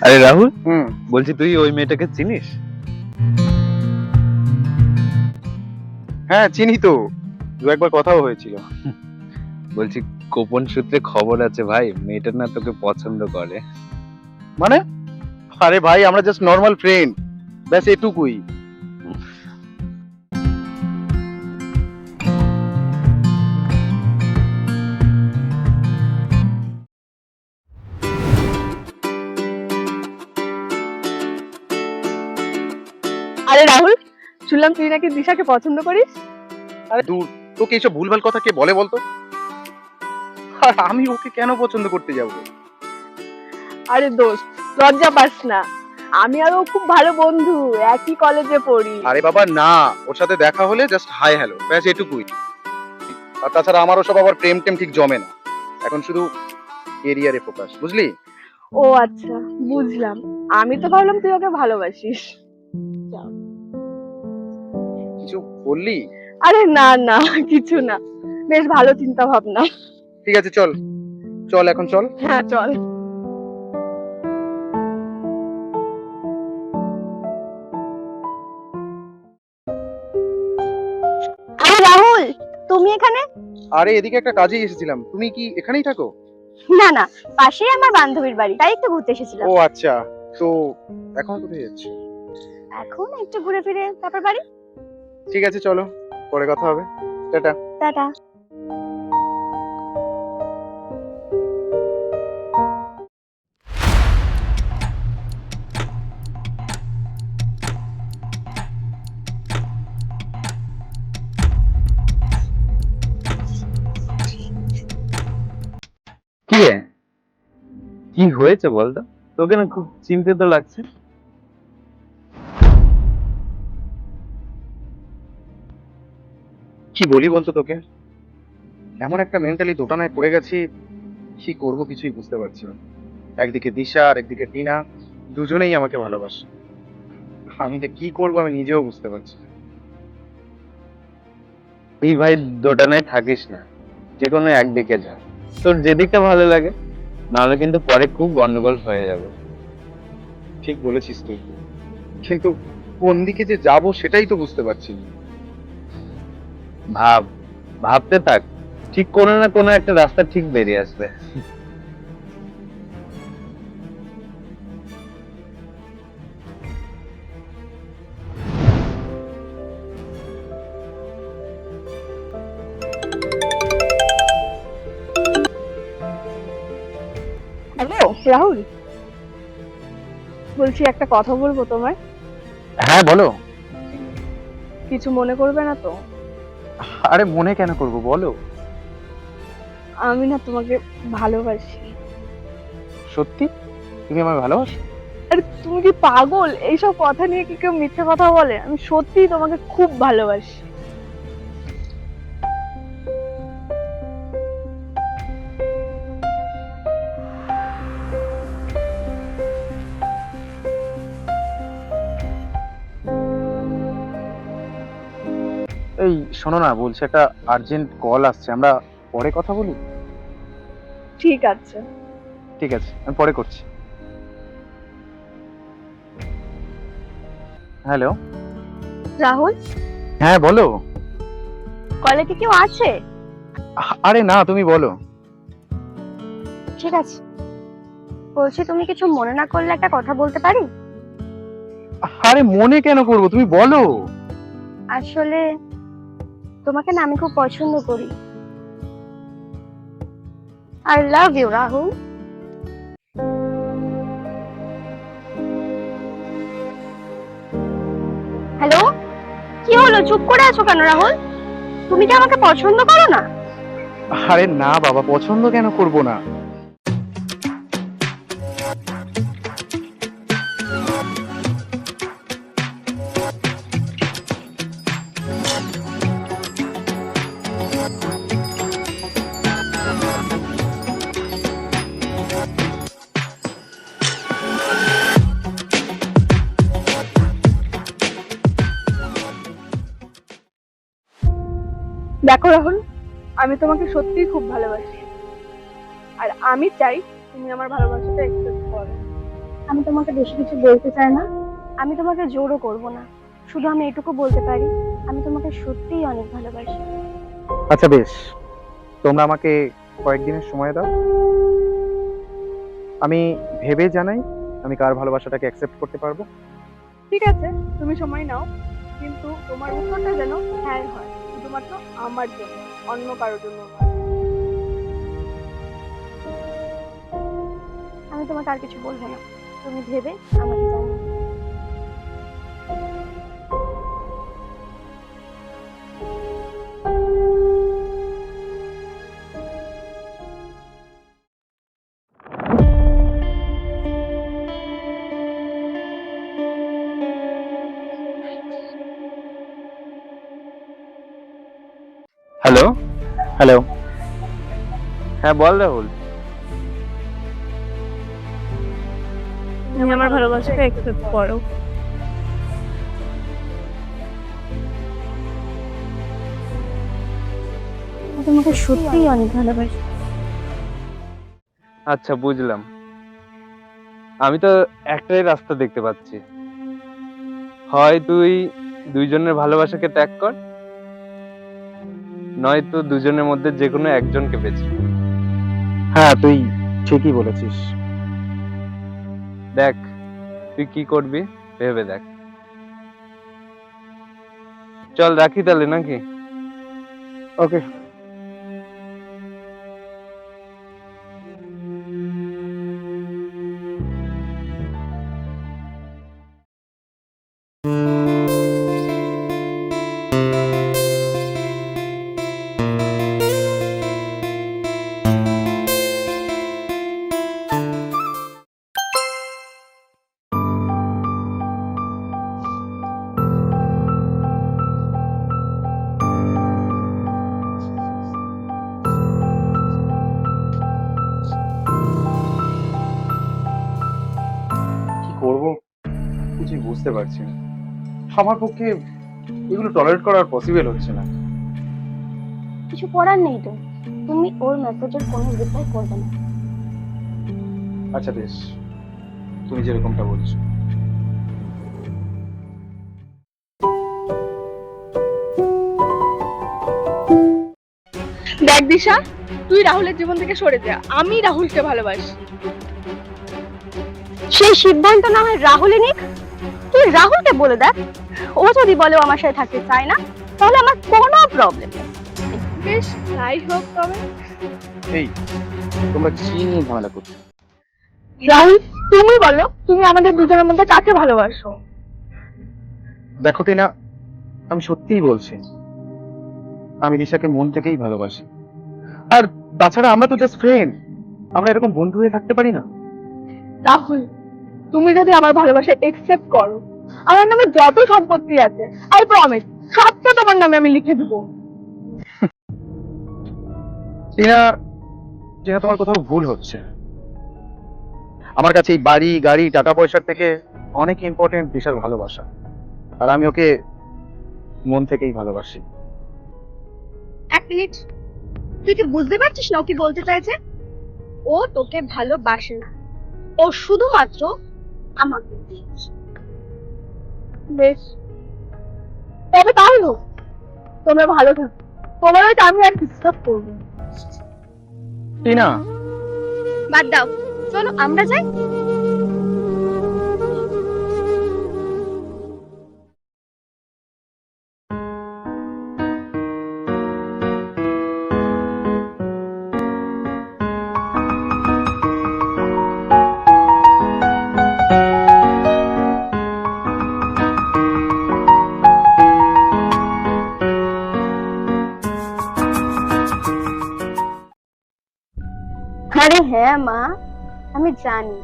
আরে রাহুল, বলছি তুই ওই মেয়েটাকে চিনিস? হ্যাঁ চিনি তো, দু একবার কথাও হয়েছিল। বলছি গোপন সূত্রে খবর আছে ভাই, মেয়েটা না তোকে পছন্দ করে। মানে? আরে ভাই আমরা জাস্ট নর্মাল ফ্রেন্ড, ব্যাস এটুকুই। আরে রাহুল, শুনলাম তুই নাকি দিশাকে পছন্দ করিস। আরে দূর, তোকে এইসব ভুলভাল কথা কে বলে বলতো? আর আমি ওকে কেন পছন্দ করতে যাব? আরে দোস্ত, লজ্জা পাস না। আমি আর ও খুব ভালো বন্ধু, একই কলেজে পড়ি। আরে বাবা না, ওর সাথে দেখা হলে জাস্ট হাই হ্যালো, ব্যাস এটুকুই। আর তাছাড়া আমার ওসব আবার প্রেম টেম ঠিক জমে না, এখন শুধু কেরিয়ারে ফোকাস, বুঝলি? ও আচ্ছা, বুঝলাম। আমি তো ভাবলাম তুই ওকে ভালোবাসিস। কিছু বললি? আরে না না, কিছু না। বেশ ভালো চিন্তা ভাবনা। ঠিক আছে চল, চল এখন চল। হ্যাঁ চল। আরে রাহুল, তুমি এখানে? আরে এদিকে একটা কাজেই এসেছিলাম, তুমি কি এখানেই থাকো? না না, পাশেই আমার বান্ধবীর বাড়ি, তাই একটু ঘুরতে এসেছিলাম। ও আচ্ছা, তো এখন কোথায় যাচ্ছ? এখন একটু ঘুরে ফিরে তারপর বাড়ি। ঠিক আছে চলো, পরে কথা হবে, টাটা। টাটা। কি রে, কি হয়েছে বলতো? তোকে না খুব চিন্তিত লাগছে। কি বলি বলতো তোকে, এমন একটা মেন্টালি দোটানায় পড়ে গেছি, কি করব কিছুই বুঝতে পারছি না। একদিকে দিশা আর একদিকে টিনা, দুজনেই আমাকে ভালোবাসে। আমি যে কি করবো আমি নিজেও বুঝতে পারছি না। এই ভাই, দোটানায় থাকিস না, যে কোনো একদিকে যা, তোর যেদিকটা ভালো লাগে, নাহলে কিন্তু পরে খুব গন্ডগোল হয়ে যাবে। ঠিক বলেছিস তুই, কিন্তু কোন দিকে যে যাব সেটাই তো বুঝতে পারছি না। ভাব, ভাবতে থাক, ঠিক কোনো না কোনো একটা রাস্তা ঠিক বেরিয়ে আসবে। হ্যালো রাহুল, বলছি একটা কথা বলবো তোমায়। হ্যাঁ বলো। কিছু মনে করবে না তো? আরে মনে কেন করব, বলো। আমি না তোমাকে ভালোবাসি। সত্যি? তুমি আমায় ভালোবাসো? আরে তুমি কি পাগল? এইসব কথা নিয়ে কি কেউ মিথ্যে কথা বলে? আমি সত্যিই তোমাকে খুব ভালোবাসি। এই শোনো না, বলছি একটা আর্জেন্ট কল আসছে, আমরা পরে কথা বলি। ঠিক আছে। ঠিক আছে, আমি পরে করছি। হ্যালো। রাহুল, হ্যাঁ বলো। কলে কি কেউ আছে? আরে না, তুমি বলো। ঠিক আছে, বলছি তুমি কিছু মনে না করলে একটা কথা বলতে পারি? আরে মনে কেন করব, তুমি বলো। আসলে তোমাকে না আমি খুব পছন্দ করি। I love you Rahul. Hello, কি হলো, চুপ করে আছো কেন রাহুল? তুমি কি আমাকে পছন্দ করো না? আরে না বাবা, পছন্দ কেন করব না। দেখো রাহুল, আমি তোমাকে সত্যিই খুব ভালোবাসি, আর আমি চাই তুমি আমার ভালোবাসাটা একসেপ্ট করো। আমি তোমাকে বেশি কিছু বলতে চাই না, আমি তোমাকে জোরও করব না, শুধু আমি এটুকু বলতে পারি আমি তোমাকে সত্যিই অনেক ভালোবাসি। আচ্ছা বেশ, তোমরা আমাকে কয়েকদিনের সময় দাও, আমি ভেবে জানাই আমি কার ভালোবাসাটাকে অ্যাকসেপ্ট করতে পারবো। ঠিক আছে, তুমি সময় নাও, কিন্তু তোমার উত্তরটা যেন হ্যাঁ হয়, শুধুমাত্র আমার জন্য, অন্য কারোর জন্য নয়। আমি তোমাকে আর কিছু বলবো না, তুমি ভেবে আমাকে জানিও। হ্যালো। হ্যালো। হ্যাঁ বল রাহুল। তুমি আমার ভালোবাসাকে অ্যাকসেপ্ট করো। আমি তোমাকে সত্যিই অনেক ভালোবাসি। আচ্ছা বুঝলাম, আমি তো একটাই রাস্তা দেখতে পাচ্ছি, হয় তুই দুইজনের ভালোবাসাকে ত্যাগ কর, নয়তো দুজনের মধ্যে যে কোনো একজনকে বেছে নে। হ্যাঁ তুই ঠিকই বলেছিস। দেখ তুই কি করবি ভেবে দেখ। চল রাখি তাহলে নাকি? ওকে। কি করব কিছুই বুঝতে পারছি না, আমার পক্ষে এগুলো টলারেট করা পসিবল হচ্ছে না। কিছু করার নেই তো, তুমি ওর মেসেজের কোনো রিপ্লাই করবে না। আচ্ছা বেশ, তুমি যেরকমটা বলছো। দেখ দিশা, তুই রাহুলের জীবন থেকে সরে যা, আমি রাহুলকে ভালোবাসি। সেই সিদ্ধান্ত না হয় রাহুলই নিক, তুই রাহুলকে বলে দেখ, ও যদি বলে ও আমার সাথে থাকতে চায় না তাহলে আমার কোনো প্রবলেম নেই। বেশ, তাই হোক তবে। এই তোমরা কি নিয়ে ঝামেলা করছো? রাহুল, তুমি বলো তুমি আমাদের দুজনের মধ্যে কাকে ভালোবাসো? দেখো টিনা, আমি সত্যিই বলছি আমি দিশাকে মন থেকেই ভালোবাসি। আর তাছাড়া আমরা তো জাস্ট ফ্রেন্ড, আমরা এরকম বন্ধু হয়ে থাকতে পারি না? রাহুল, তুমি যদি আমার ভালোবাসা একসেপ্ট করো, আমার নামে যত সম্পত্তি আছে আই প্রমিস সবটা তোমার নামে আমি লিখে দেবো। টিনা, টিনা তোমার কোথাও ভুল হচ্ছে। আমার কাছে এই বাড়ি গাড়ি টাকা পয়সার থেকে অনেক ইম্পর্টেন্ট দিশার ভালোবাসা, আর আমি ওকে মন থেকেই ভালোবাসি। এক মিনিট, তুই কি বুঝতে পারছিস না ও কি বলতে চাইছে? ও তোকে ভালোবাসে না, ও শুধুমাত্র আমাকে। বেশ, তবে তাই হোক, তোমরা ভালো থাকো, তোমার হয়তো আমি আর ডিস্টার্ব করবো না। টিনা, বাদ দাও, চলো আমরা যাই। আরে হ্যাঁ মা, আমি জানি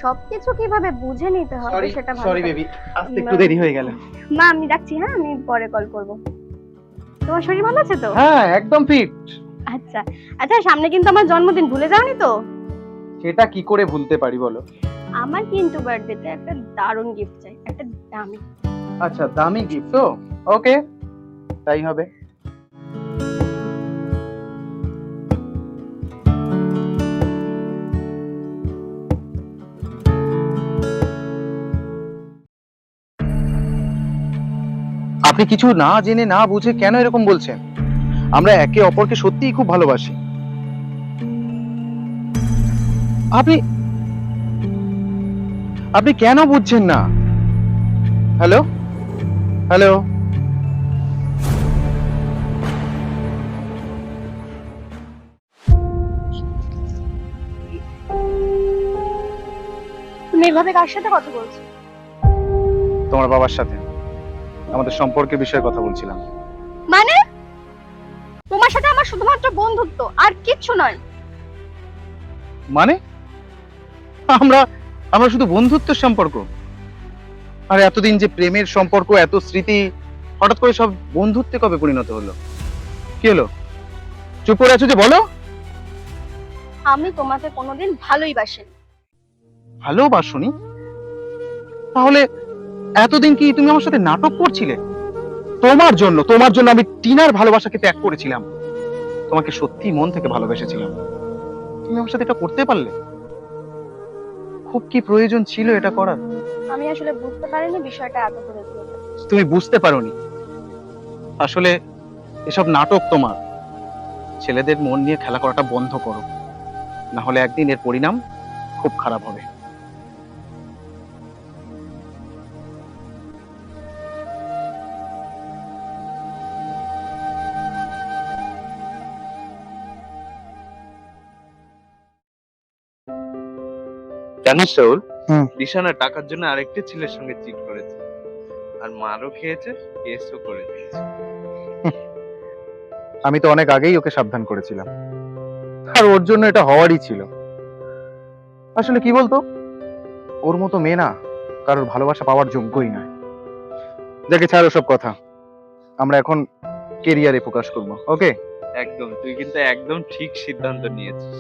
সবকিছু কিভাবে বুঝে নিতে হবে সরি সেটা ভালো সরি করে। বেবি, আসতে একটু দেরি হয়ে গেল। মা আমি রাখছি, হ্যাঁ আমি পরে কল করব। তোমার শরীর ভালো আছে তো? হ্যাঁ একদম ফিট। আচ্ছা আচ্ছা, সামনে কিন্তু আমার জন্মদিন, ভুলে যাওনি তো? সেটা কি করে ভুলতে পারি বলো? আমার কিন্তু বার্থডেতে একটা দারুণ গিফট চাই, একটা দামি। আচ্ছা দামি গিফট তো, ওকে তাই হবে। আপনি কিছু না জেনে না বুঝে কেন এরকম বলছেন? আমরা একে অপরকে সত্যিই খুব ভালোবাসি। আপনি আপনি কেন বুঝছেন না? হ্যালো হ্যালো, তুমি এভাবে কার সাথে কথা বলছো? তোমার বাবার সাথে আমাদের সম্পর্কের বিষয়ে কথা বলছিলাম। মানে তোমার সাথে আমার শুধুমাত্র বন্ধুত্ব, আর কিচ্ছু নয়। মানে আমরা আমরা শুধু বন্ধুত্বের সম্পর্ক? আর এতদিন যে প্রেমের সম্পর্ক, এত স্মৃতি, হঠাৎ করে সব বন্ধুত্বে কবে পরিণত হলো? কি হলো? চুপ করে আছো যে, বলো। আমি তোমাকে কোনোদিন ভালোই বাসিনি। ভালোবাসনি? তাহলে এতদিন কি তুমি আমার সাথে নাটক করছিলে? তোমার জন্য আমি টিনার ভালোবাসাকে ত্যাগ করেছিলাম। তোমাকে সত্যি মন থেকে ভালোবেসেছিলাম। তুমি আমার সাথে এটা করতে পারলে? খুব কি প্রয়োজন ছিল এটা করার? আমি আসলে বুঝতে পারিনি বিষয়টা এত করে দিয়ে। তুমি বুঝতে পারোনি। আসলে এসব নাটক তোমার। ছেলেদের মন নিয়ে খেলা করাটা বন্ধ করো, না হলে একদিন এর পরিণাম খুব খারাপ হবে। জানিস রাহুল, হুম। দিশানা টাকার জন্য আরেকটা ছেলের সঙ্গে চিট করেছে, আর মারও খেয়েছে, কেসও করে দিয়েছে। আমি তো অনেক আগেই ওকে সাবধান করেছিলাম, আর ওর জন্য এটা হওয়ারই ছিল। আসলে কি বলতো, ওর মতো মেয়ে না কারোর ভালোবাসা পাওয়ার যোগ্যই নয়। দেখে ছাড় ওসব কথা, আমরা এখন কেরিয়ারে ফোকাস করব। ওকে? একদম, তুই কিন্তু একদম ঠিক সিদ্ধান্ত নিয়েছিস।